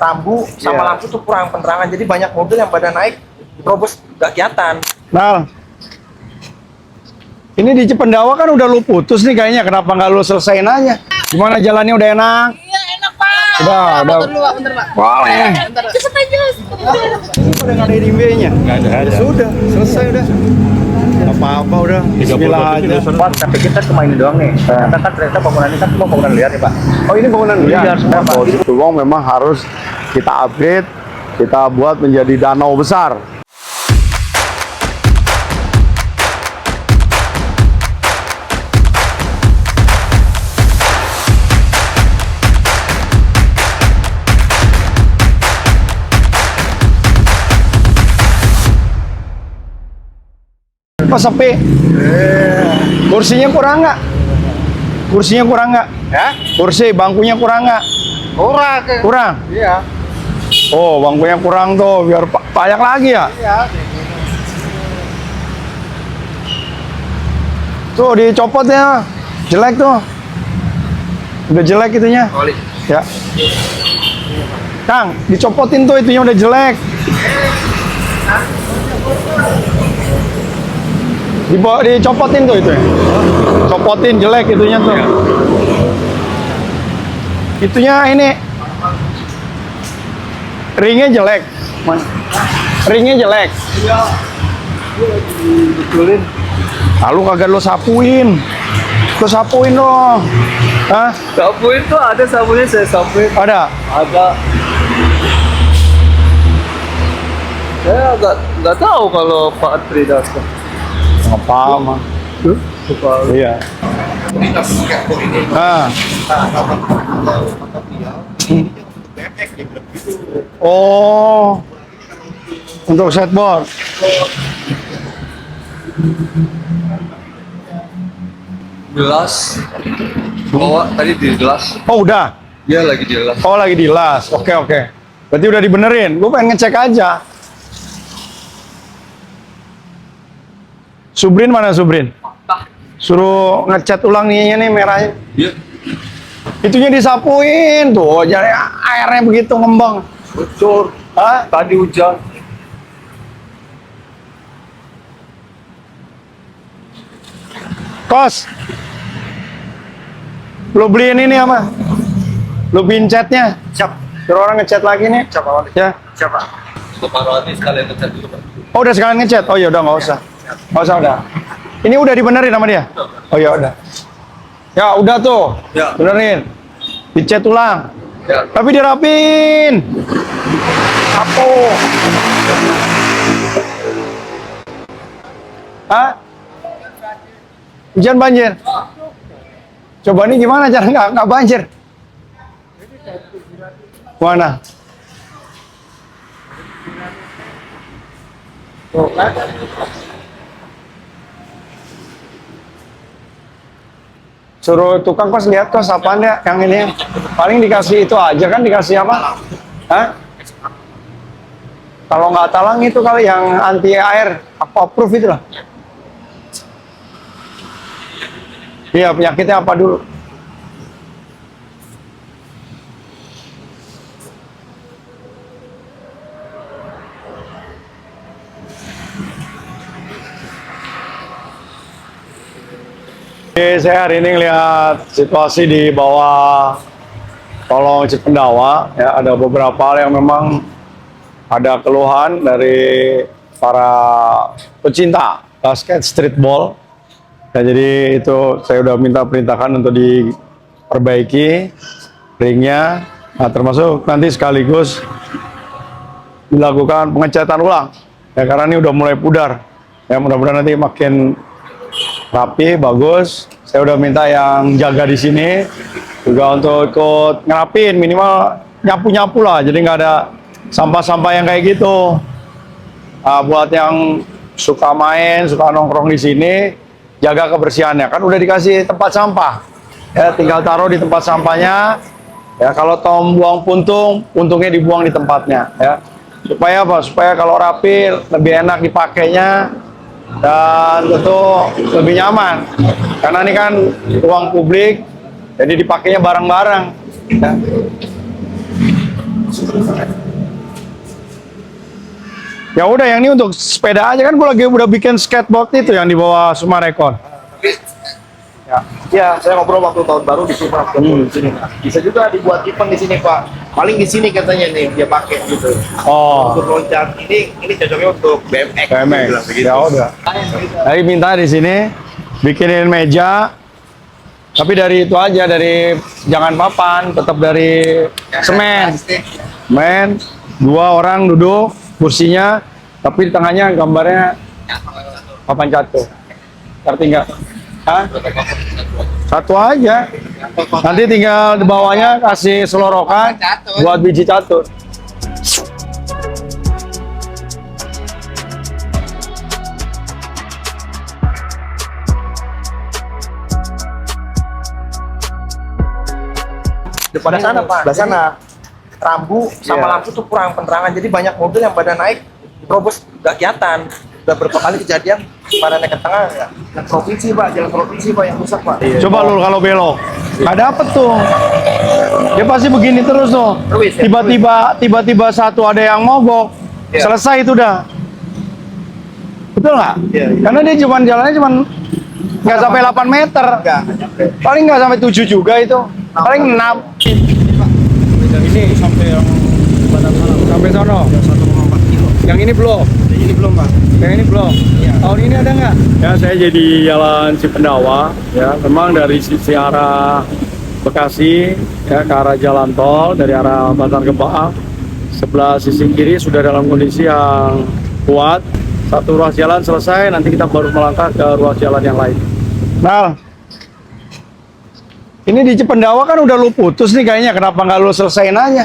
rambu sama lampu tuh kurang penerangan, jadi banyak mobil yang pada naik terobos gak kelihatan. Nah, ini di Cipendawa kan udah lu putus nih kayaknya, kenapa nggak lu selesaiin aja? Gimana jalannya udah enak? Iya enak Pak. Udah. Bentar Pak. Boleh. Cepet aja. Ini udah nggak ada DMW-nya? Nggak ada. Ya sudah, selesai udah. Apa-apa udah. Bismillah aja. Pak, tapi kita cuma ini doang nih. Kita kan ternyata bangunan ini kan cuma bangunan liar nih Pak. Oh ini bangunan liar? Semua Pak. Peluang memang harus kita upgrade, kita buat menjadi danau besar. Apa sepi? Kursinya kurang nggak? Kursinya kurang nggak? Ya? Kursi, bangkunya kurang nggak? Kurang. Kurang? Iya. Oh, bangkunya kurang tuh, biar banyak lagi ya? Iya. Tuh, dicopot ya. Jelek tuh. Udah jelek itunya. Oli. Ya. Kang, dicopotin tuh itunya udah jelek. Dicopotin tuh itu ya. Copotin jelek itunya tuh. Itunya ini ringnya jelek. Ringnya jelek. Iya. Betulin. Lalu kagak lo sapuin. Lo sapuin dong. Hah? Sapuin tuh ada sabunnya, saya sapuin. Ada? Ada. Saya nggak tahu kalau Pak Tri datang. Nggak paham. Iya. Ah. Oh. Untuk setboard. Gelas bawa tadi di gelas, Oh, udah. dia lagi di gelas. Oh, lagi di las. Oke, oke. Berarti udah dibenerin. Gue pengen ngecek aja. Subrin mana Subrin? Suruh ngecat ulang nih merahnya. Iya, Itunya disapuin tuh, jadi airnya begitu ngembang. betul. Hah? Tadi hujan. Kos. Lo beliin ini apa? Lo beliin catnya. Siap. Suruh orang ngecat lagi nih. Siap Pak. Ya. Siap Pak. Separuh hati sekalian ngecat dulu, Pak. Oh, udah sekalian ngecat. Oh ya udah nggak usah. Nggak usah udah. Ini udah dibenerin sama dia. Oh ya udah. Ya udah tuh. Ya. Benerin. Dicat ulang. Ya. Tapi dirapin. Apa? Hah? Hujan banjir. Coba nih gimana cara nggak banjir? Mana? Tuh kan. Suruh tukang kos lihat kos apaan ya yang ini. Paling dikasih itu aja kan, dikasih apa? Hah? Kalau nggak talang itu kali yang anti air, apa proof itu lah. Iya, penyakitnya apa dulu? Oke, saya hari ini lihat situasi di bawah kolong Cipendawa. Ya, ada beberapa hal yang memang ada keluhan dari para pecinta basket streetball. Ya, jadi itu saya udah minta perintahkan untuk diperbaiki ringnya. Nah, termasuk nanti sekaligus dilakukan pengecatan ulang. Ya, karena ini udah mulai pudar. Ya, mudah-mudahan nanti makin rapi, bagus. Saya udah minta yang jaga di sini juga untuk ikut ngerapin, minimal nyapu-nyapu lah. Jadi nggak ada sampah-sampah yang kayak gitu. Nah, buat yang suka main, suka nongkrong di sini, jaga kebersihannya. Kan udah dikasih tempat sampah. Ya, tinggal taruh di tempat sampahnya. Ya, kalau tom buang puntung, puntungnya dibuang di tempatnya. Ya, supaya apa? Supaya kalau rapi lebih enak dipakainya. Dan tentu lebih nyaman karena ini kan ruang publik, jadi dipakainya bareng-bareng ya. Ya udah, yang ini untuk sepeda aja kan. Gue lagi udah bikin skateboard itu yang di bawah Sumarekon. Ya, saya ngobrol waktu tahun baru di sini Pak. Di sini. Bisa juga dibuat event di sini Pak. Paling di sini katanya nih dia pakai gitu. Oh, Untuk loncat ini cocoknya untuk BMX. BMX. Bilang begitu. Ya udah. Jadi minta di sini bikinin meja. Tapi dari itu aja, dari jangan papan, tetap dari semen. Semen, 2 orang duduk kursinya, tapi di tengahnya gambarnya papan catur. Ngerti nggak? Hah? Satu aja. Nanti tinggal di bawahnya kasih selorokan buat biji catur. Depan sana Pak. Sebelah sana. Rambu sama lampu tuh kurang penerangan. Jadi banyak mobil yang pada naik terobos gak kelihatan. Udah berapa kali kejadian pada naik ke tengah ya. Provinsi Pak, jalan provinsi Pak yang rusak Pak. Coba lu kalau belok, nggak dapet tuh. Dia pasti begini terus tuh. Terus, ya? Tiba-tiba satu ada yang mogok, Iya. selesai itu dah. Betul nggak? Iya, iya. Karena dia jalannya cuman nggak sampai 8 meter. Enggak. Paling nggak sampai 7 juga itu. Paling 6. Ini sampai yang sampai sono. 1,4 kilo. Yang ini belum. Ini belum Pak. Yang ini belum. Iya. Tahun ini ada nggak? Ya, saya jadi jalan Cipendawa. Ya, memang dari sisi arah Bekasi ya ke arah jalan tol dari arah Bantar Gebang, sebelah sisi kiri sudah dalam kondisi yang kuat. Satu ruas jalan selesai, nanti kita baru melangkah ke ruas jalan yang lain. Nah, ini di Cipendawa kan udah lu putus nih kayaknya. Kenapa nggak lu selesaiin aja?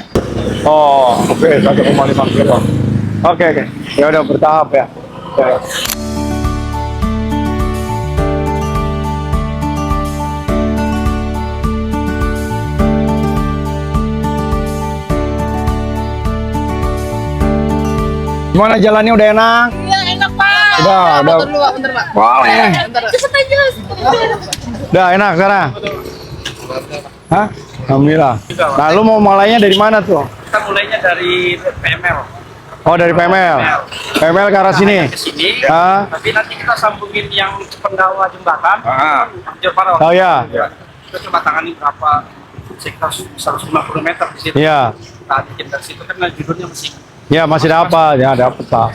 Oh, oke, 1,5 kilo. Oke. Ya udah bertahap ya. Oke. Gimana jalannya, udah enak? Iya enak Pak. Udah. Bentar dulu Pak, bentar Pak. Wow, ya. Bentar. Cepet aja. Udah enak sekarang? Hah? Alhamdulillah. Nah, lu mau mulainya dari mana tuh? Kita mulainya dari PML. Oh, dari PML. PML ke arah sini. Ke sini. Ah. Tapi nanti kita sambungin yang Cipendawa jembatan. Jepara. Oh ya. Kita coba tangani berapa sekitar 150 meter di situ. Iya. Kita bikin dari situ kan judulnya masih. Ya, masih dapat. Ya, dapat, Pak.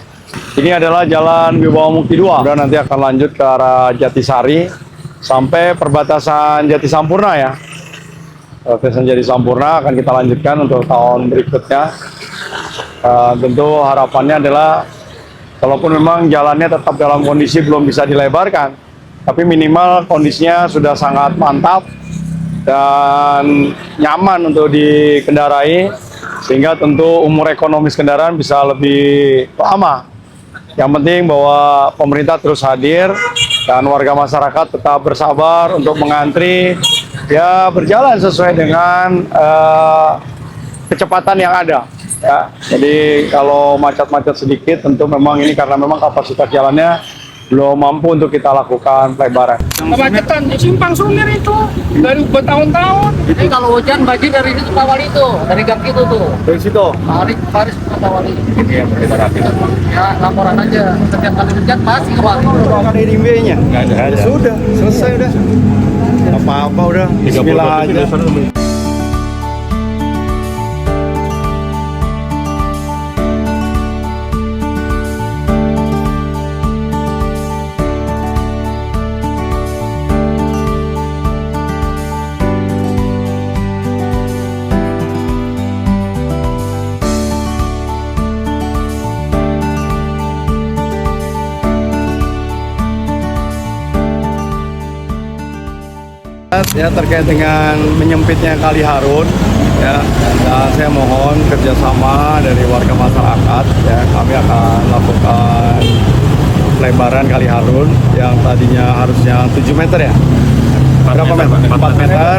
Ini adalah Jalan Wibawa Mukti 2. Udah nanti akan lanjut ke arah Jatisari sampai perbatasan Jati Sampurna ya. Perbatasan Jati Sampurna akan kita lanjutkan untuk tahun berikutnya. Tentu harapannya adalah walaupun memang jalannya tetap dalam kondisi belum bisa dilebarkan, tapi minimal kondisinya sudah sangat mantap dan nyaman untuk dikendarai, sehingga tentu umur ekonomis kendaraan bisa lebih lama. Yang penting bahwa pemerintah terus hadir dan warga masyarakat tetap bersabar untuk mengantri, ya berjalan sesuai dengan kecepatan yang ada. Ya, jadi kalau macet-macet sedikit, tentu memang ini karena memang kapasitas jalannya belum mampu untuk kita lakukan pelebaran. Kemacetan di Simpang Sumir itu dari bertahun-tahun. Jadi kalau hujan banjir dari situ Kawal itu, dari gang itu tuh. Dari situ. Paris Kawal itu. Ya laporan aja. Setiap kali hujan pasti Kawal. Kalau ada IMB-nya? Nggak ada. Sudah, selesai udah. Apa-apa udah. Bismillah aja. Ya, terkait dengan menyempitnya Kali Harun ya, dan saya mohon kerjasama dari warga masyarakat ya, kami akan lakukan pelebaran Kali Harun yang tadinya harusnya 7 meter ya, berapa meter? 4 meter,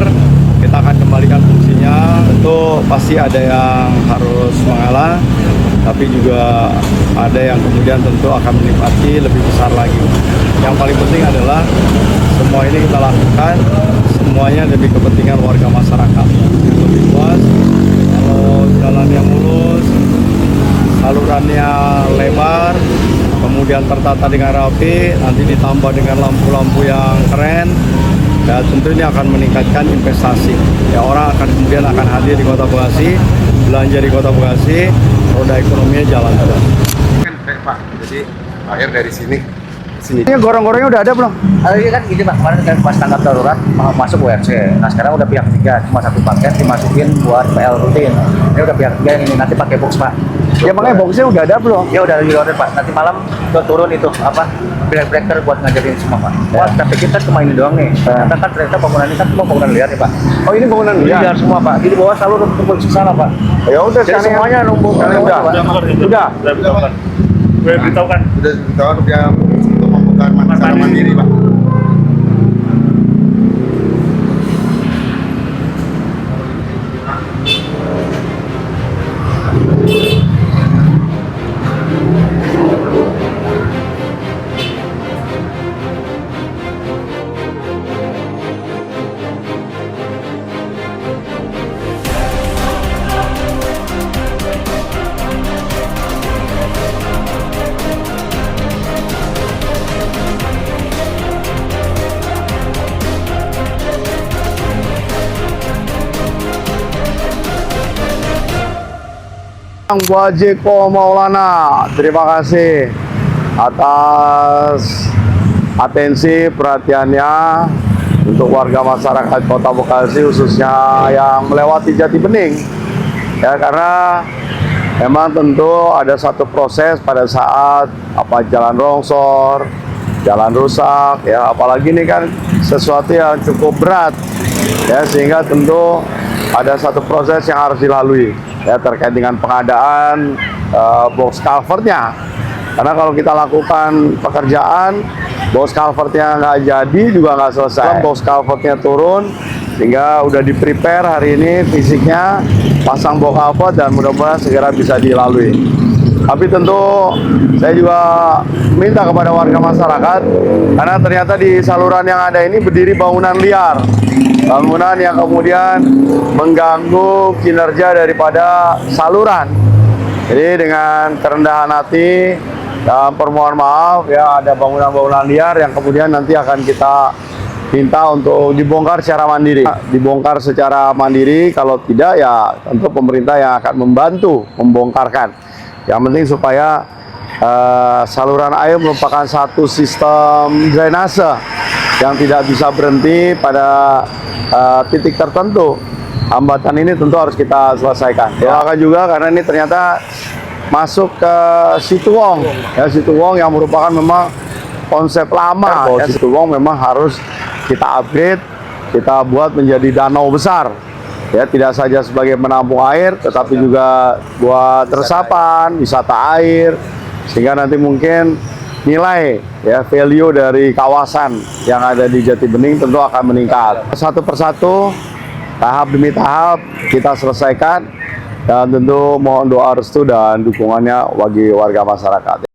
kita akan kembalikan fungsinya. Tentu pasti ada yang harus mengalah, tapi juga ada yang kemudian tentu akan menikmati lebih besar lagi. Yang paling penting adalah semua ini kita lakukan semuanya demi kepentingan warga masyarakat yang lebih luas. Kalau jalan jalannya mulus, salurannya lebar, kemudian tertata dengan rapi, nanti ditambah dengan lampu-lampu yang keren. Ya tentu ini akan meningkatkan investasi. Ya orang kemudian akan hadir di Kota Bekasi, belanja di Kota Bekasi, roda ekonominya jalan terus. Kan Pak, jadi air dari sini Ini gorong-gorongnya udah ada belum? Ini kan gini Pak, kemarin kan pas tanggap darurat masuk WRC. Nah sekarang udah pihak ketiga, cuma satu paket dimasukin buat PL rutin. Ini udah pihak ketiga yang ini nanti pakai box Pak. Ya makanya boxnya udah ada belum? Ya udah di order Pak. Nanti malam udah turun itu apa breaker buat ngajarin semua Pak. Wah tapi kita cuma ini doang nih. Ternyata kan ternyata bangunan ini kan semua bangunan liar nih Pak. Oh ini bangunan Liar semua Pak. Jadi bawah selalu numpuk di sana Pak. Ya udah Jadi semuanya numpuk. Udah. Udah beritahukan. sudah ditawarkan untuk yang untuk membuka secara mandiri Pak. Wajeko Maulana, terima kasih atas atensi perhatiannya untuk warga masyarakat Kota Bekasi khususnya yang melewati Jati Bening. Ya karena memang tentu ada satu proses pada saat jalan rongsor, jalan rusak, ya apalagi ini kan sesuatu yang cukup berat, ya sehingga tentu ada satu proses yang harus dilalui. Ya terkait dengan pengadaan box culvertnya, karena kalau kita lakukan pekerjaan box culvertnya nggak jadi juga nggak selesai. Box culvertnya turun sehingga udah di prepare hari ini fisiknya pasang box culvert dan mudah-mudahan segera bisa dilalui. Tapi tentu saya juga minta kepada warga masyarakat, karena ternyata di saluran yang ada ini berdiri bangunan liar, bangunan yang kemudian mengganggu kinerja daripada saluran. Jadi dengan kerendahan hati dan permohon maaf ya, ada bangunan-bangunan liar yang kemudian nanti akan kita minta untuk dibongkar secara mandiri. Dibongkar secara mandiri, kalau tidak ya tentu pemerintah yang akan membantu membongkarkan. Yang penting supaya saluran air merupakan satu sistem drainase yang tidak bisa berhenti pada titik tertentu. Hambatan ini tentu harus kita selesaikan. Doakan juga karena ini ternyata masuk ke Situwong, ya Situwong yang merupakan memang konsep lama. Ya, Situwong memang harus kita upgrade, kita buat menjadi danau besar. Ya tidak saja sebagai menampung air, tetapi juga buat resapan, wisata air, sehingga nanti mungkin nilai ya value dari kawasan yang ada di Jati Bening tentu akan meningkat. Satu persatu, tahap demi tahap kita selesaikan, dan tentu mohon doa restu dan dukungannya bagi warga masyarakat.